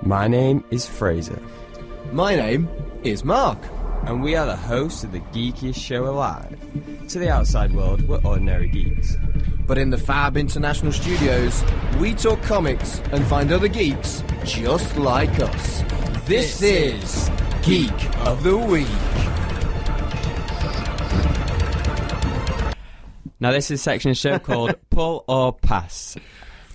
My name is Fraser. My name is Mark. And we are the hosts of the geekiest show alive. To the outside world, we're ordinary geeks. But in the Fab International Studios, we talk comics and find other geeks just like us. This is Geek of the Week. Now this is a section of the show called Pull or Pass.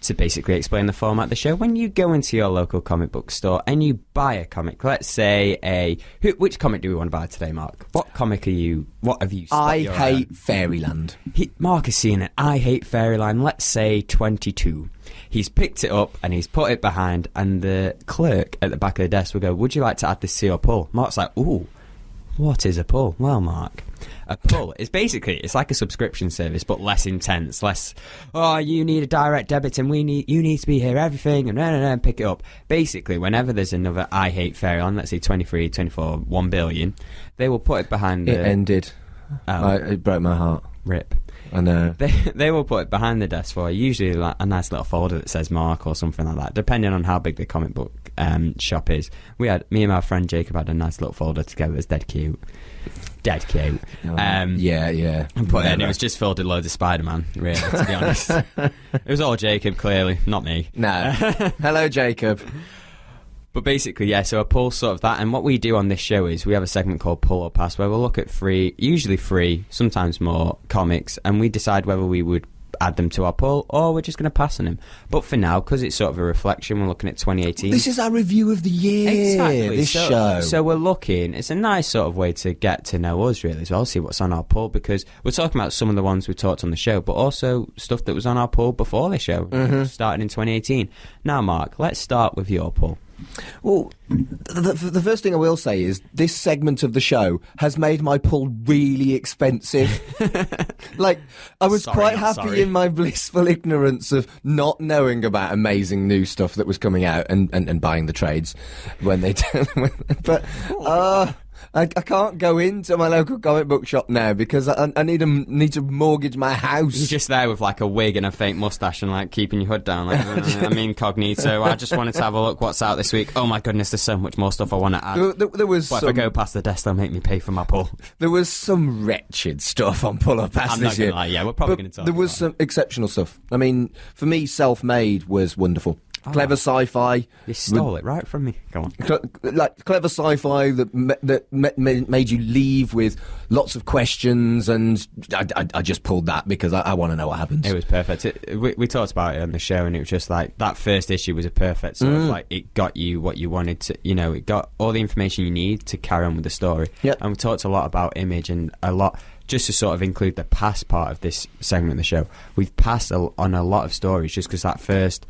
To basically explain the format of the show, when you go into your local comic book store and you buy a comic, let's say which comic do we want to buy today, Mark? What have you I hate Fairyland. Mark has seen it. I hate Fairyland, let's say 22. He's picked it up and he's put it behind, and the clerk at the back of the desk will go, would you like to add this to your pull? Mark's like, ooh, what is a pull? Well, Mark, a pull is basically, it's like a subscription service, but less intense, less, oh, you need a direct debit and you need to be here, everything, and pick it up. Basically, whenever there's another I Hate Fairyland, let's say 23, 24, 1 billion, they will put it behind It ended. It broke my heart. Rip. I know. They will put it behind the desk for you, usually like a nice little folder that says Mark or something like that, depending on how big the comic book shop is. Me and my friend Jacob had a nice little folder together. It was dead cute. Yeah. And put it in. It was just filled with loads of Spider-Man, really, to be honest. It was all Jacob, clearly, not me. No. Hello, Jacob. But basically, yeah, so a pull sort of that. And what we do on this show is we have a segment called Pull or Pass, where we'll look at usually free, sometimes more, comics, and we decide whether we would add them to our pull or we're just going to pass on them. But for now, because it's sort of a reflection, we're looking at 2018. This is our review of the year. Exactly. This show. So we're looking, it's a nice sort of way to get to know us, really, as well, see what's on our pull, because we're talking about some of the ones we talked on the show, but also stuff that was on our pull before the show, starting in 2018. Now, Mark, let's start with your pull. Well, the first thing I will say is this segment of the show has made my pull really expensive. Like, I was quite happy in my blissful ignorance of not knowing about amazing new stuff that was coming out and buying the trades when they but I can't go into my local comic book shop now because I need to mortgage my house. You're just there with like a wig and a fake moustache and like keeping your hood down. Like, I'm incognito. I just wanted to have a look what's out this week. Oh my goodness, there's so much more stuff I want to add. There was if I go past the desk, they'll make me pay for my pull. There was some wretched stuff on Pull or Pass this year. Yeah, we're probably going to talk There was some exceptional stuff. I mean, for me, Self-Made was wonderful. Clever sci-fi. You stole it right from me. Go on. Like clever sci-fi that made you leave with lots of questions, and I just pulled that because I want to know what happens. It was perfect. We talked about it on the show, and it was just like that first issue was a perfect sort of like, it got you what you wanted to, it got all the information you need to carry on with the story. Yep. And we talked a lot about image and a lot. Just to sort of include the past part of this segment of the show, we've passed on a lot of stories just because that first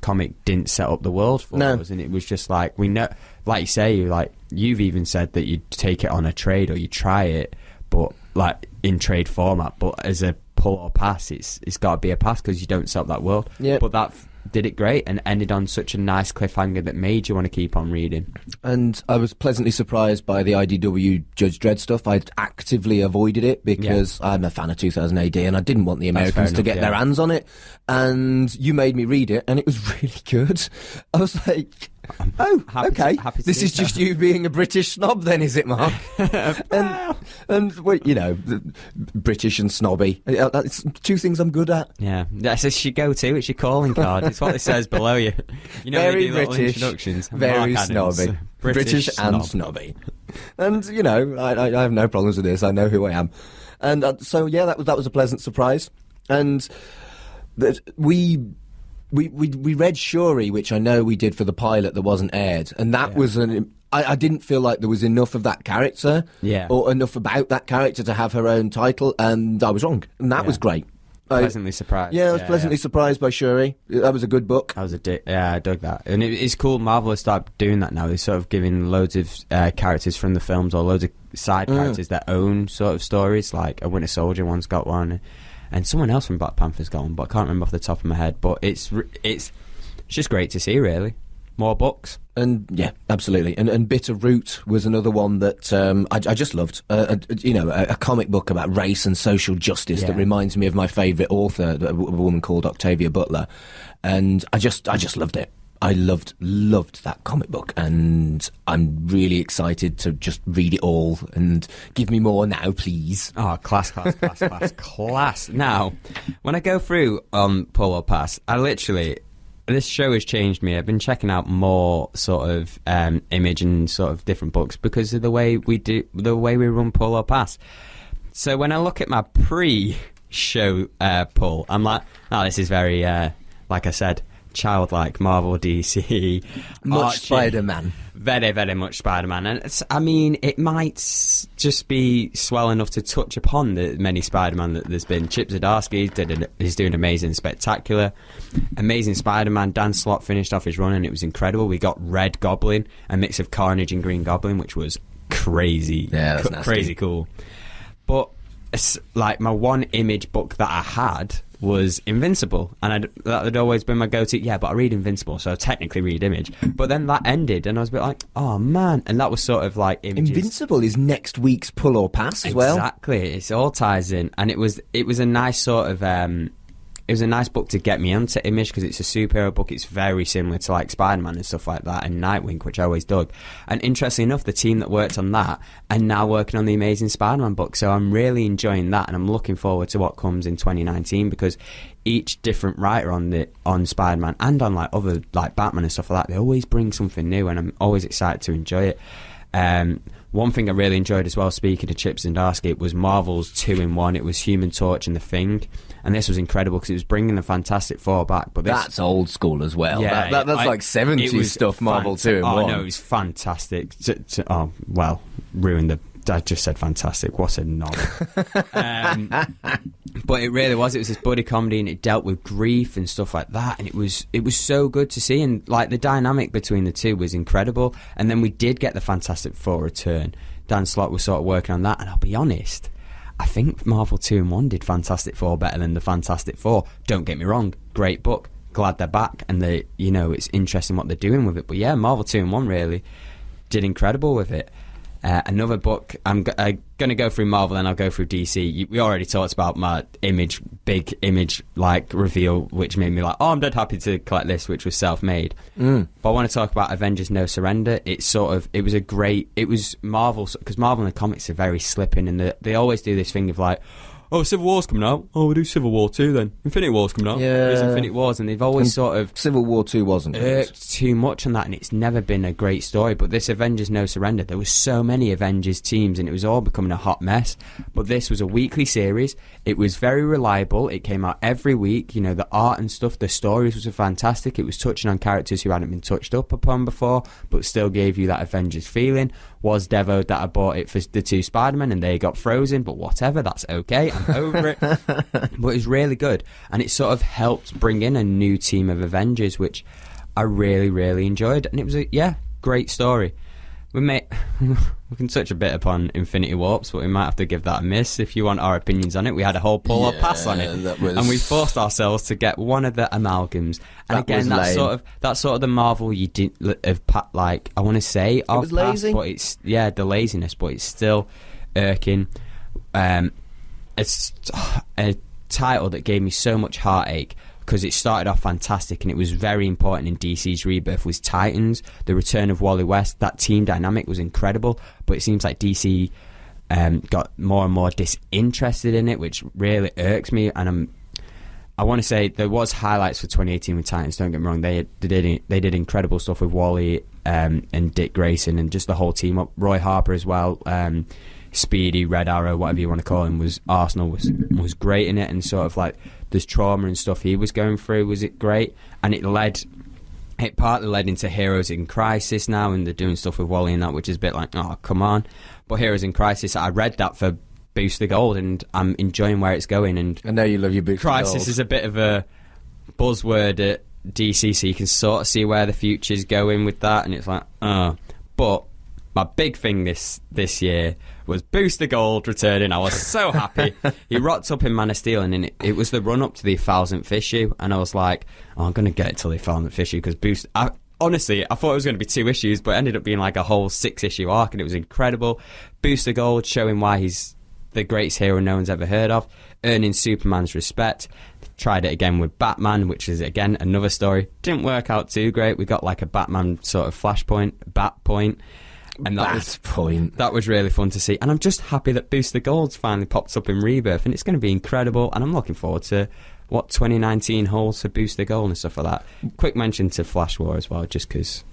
comic didn't set up the world for us, and it was just like, we know, like you say, like you've even said that you'd take it on a trade or you try it, but like in trade format, but as a pull or pass, it's got to be a pass because you don't set up that world. Yep. But that did it great and ended on such a nice cliffhanger that made you want to keep on reading. And I was pleasantly surprised by the IDW Judge Dredd stuff. I'd actively avoided it because I'm a fan of 2000 AD and I didn't want the Americans to get their hands on it. And you made me read it and it was really good. I was like, okay. This is just you being a British snob then, is it, Mark? and well, British and snobby. It's two things I'm good at. Yeah, that's your go-to. It's your calling card. It's what it says below you. Very do British, introductions. very Mark Adams, snobby. British and snobby. And, I have no problems with this. I know who I am. And so, yeah, that was a pleasant surprise. And we read Shuri, which I know we did for the pilot that wasn't aired, and that was I didn't feel like there was enough of that character, or enough about that character to have her own title, and I was wrong, and that was great. Pleasantly surprised. Yeah, I was pleasantly surprised by Shuri. That was a good book. I dug that, and it's cool. Marvel has started doing that now. They're sort of giving loads of characters from the films or loads of side characters their own sort of stories. Like a Winter Soldier one's got one. And someone else from Black Panther's got one, but I can't remember off the top of my head. But it's just great to see, really. More books. And yeah, absolutely. And Bitter Root was another one that I just loved. A comic book about race and social justice that reminds me of my favourite author, a woman called Octavia Butler. And I just loved it. I loved that comic book, and I'm really excited to just read it all and give me more now, please. Oh, class. Now, when I go through Pull or Pass, this show has changed me. I've been checking out more sort of Image and sort of different books because of the way we run Pull or Pass. So when I look at my pre-show pull, I'm like, oh, this is very, like I said, childlike, Marvel, DC, much Archie, Spider-Man. Very, very much Spider-Man. And it might just be swell enough to touch upon the many Spider-Man that there's been. Chip Zdarsky is doing amazing, spectacular. Amazing Spider-Man. Dan Slott finished off his run and it was incredible. We got Red Goblin, a mix of Carnage and Green Goblin, which was crazy. Yeah, that's crazy cool. But like my one Image book that I had was Invincible, and that had always been my go-to. Yeah, but I read Invincible, so I technically read Image. But then that ended, and I was a bit like, oh man, and that was sort of like Image's. Invincible is next week's Pull or Pass as well. Exactly, it all ties in, and it was a nice sort of it was a nice book to get me onto Image because it's a superhero book. It's very similar to like Spider-Man and stuff like that, and Nightwing, which I always dug. And interestingly enough, the team that worked on that are now working on the Amazing Spider-Man book. So I'm really enjoying that, and I'm looking forward to what comes in 2019 because each different writer on Spider-Man and on like other like Batman and stuff like that, they always bring something new, and I'm always excited to enjoy it. One thing I really enjoyed as well, speaking of Chip Zdarsky, it was Marvel's 2-in-1. It was Human Torch and The Thing, and this was incredible because it was bringing the Fantastic Four back. But that's old school as well. Yeah, that's like 70s stuff. Marvel 2-in-1. Oh no, it was fantastic. Ruined the. I just said fantastic. What a knob. But it really was. It was this buddy comedy, and it dealt with grief and stuff like that. And it was so good to see. And like the dynamic between the two was incredible. And then we did get the Fantastic Four return. Dan Slott was sort of working on that. And I'll be honest, I think Marvel 2-in-1 did Fantastic Four better than the Fantastic Four. Don't get me wrong, great book. Glad they're back, and it's interesting what they're doing with it. But yeah, Marvel 2-in-1 really did incredible with it. Another book, I'm going to go through Marvel, then I'll go through DC. We already talked about my big image like reveal, which made me like, oh, I'm dead happy to collect this, which was self-made. But I want to talk about Avengers No Surrender. It was Marvel, because Marvel in the comics are very slipping, and they always do this thing of like, oh, Civil War's coming out. Oh, we'll do Civil War 2 then. Infinity War's coming out. Yeah. There's Infinity Wars, and they've always sort of... Civil War 2 wasn't too much on that, and it's never been a great story. But this Avengers No Surrender, there was so many Avengers teams, and it was all becoming a hot mess. But this was a weekly series. It was very reliable. It came out every week. The art and stuff, the stories were fantastic. It was touching on characters who hadn't been touched up upon before, but still gave you that Avengers feeling. Was Devo that I bought it for the two Spider-Men, and they got frozen, but whatever, that's okay. I'm over it. But it was really good, and it sort of helped bring in a new team of Avengers, which I really, really enjoyed, and it was a great story. We can touch a bit upon Infinity Warps, but we might have to give that a miss if you want our opinions on it. We had a whole pull or pass on it, and we forced ourselves to get one of the amalgams. And again, that's sort of the Marvel you didn't have like. I want to say it was lazy, but it's the laziness, but it's still irking. It's a title that gave me so much heartache because it started off fantastic, and it was very important in DC's rebirth was Titans, the return of Wally West. That team dynamic was incredible, but it seems like DC got more and more disinterested in it, which really irks me. And I want to say there was highlights for 2018 with Titans, don't get me wrong. They did incredible stuff with Wally and Dick Grayson and just the whole team up. Roy Harper as well, Speedy, Red Arrow, whatever you want to call him, was great in it, and sort of like there's trauma and stuff he was going through. Was it great? And it partly led into Heroes in Crisis now, and they're doing stuff with Wally and that, which is a bit like, oh, come on. But Heroes in Crisis, I read that for Boost the Gold, and I'm enjoying where it's going. And I know you love your Boost the Gold. Crisis is a bit of a buzzword at DC, so you can sort of see where the future's going with that, and it's like, But my big thing this year was Booster Gold returning. I was so happy. He rocked up in Man of Steel, and it was the run-up to the 1000th issue, and I was like, I'm going to get it till the 1000th issue, because honestly, I thought it was going to be 2 issues, but it ended up being like a whole 6-issue arc, and it was incredible. Booster Gold showing why he's the greatest hero no one's ever heard of, earning Superman's respect. Tried it again with Batman, which is, again, another story. Didn't work out too great. We got like a Batman sort of flashpoint, bat point. And that was really fun to see. And I'm just happy that Booster Gold's finally popped up in Rebirth, and it's going to be incredible. And I'm looking forward to what 2019 holds for Booster Gold and stuff like that. Quick mention to Flash War as well, just because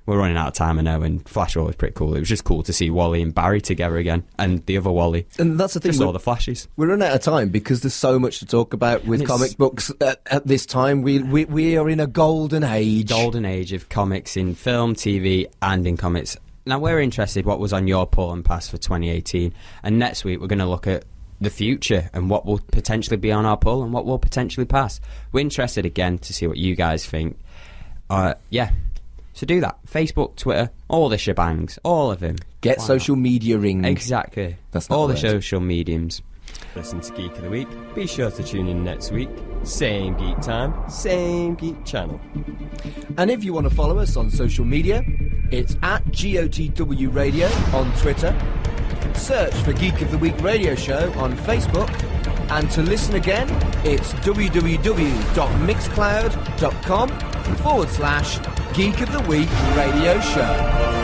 we're running out of time, I know, and Flash War was pretty cool. It was just cool to see Wally and Barry together again, and the other Wally. And that's the thing. Just all the flashes. We're running out of time because there's so much to talk about with comic books at this time. We are in a golden age. Golden age of comics in film, TV, and in comics. Now, we're interested what was on your pull and pass for 2018, and next week we're going to look at the future and what will potentially be on our pull and what will potentially pass. We're interested again to see what you guys think. So do that. Facebook, Twitter, all the shebangs, all of them. Get social media ring. Exactly. That's not all the word. social mediums. Listen to Geek of the Week. Be sure to tune in next week. Same geek time, same geek channel. And if you want to follow us on social media, it's at GOTW Radio on Twitter. Search for Geek of the Week Radio Show on Facebook. And to listen again, it's www.mixcloud.com/Geek of the Week Radio Show.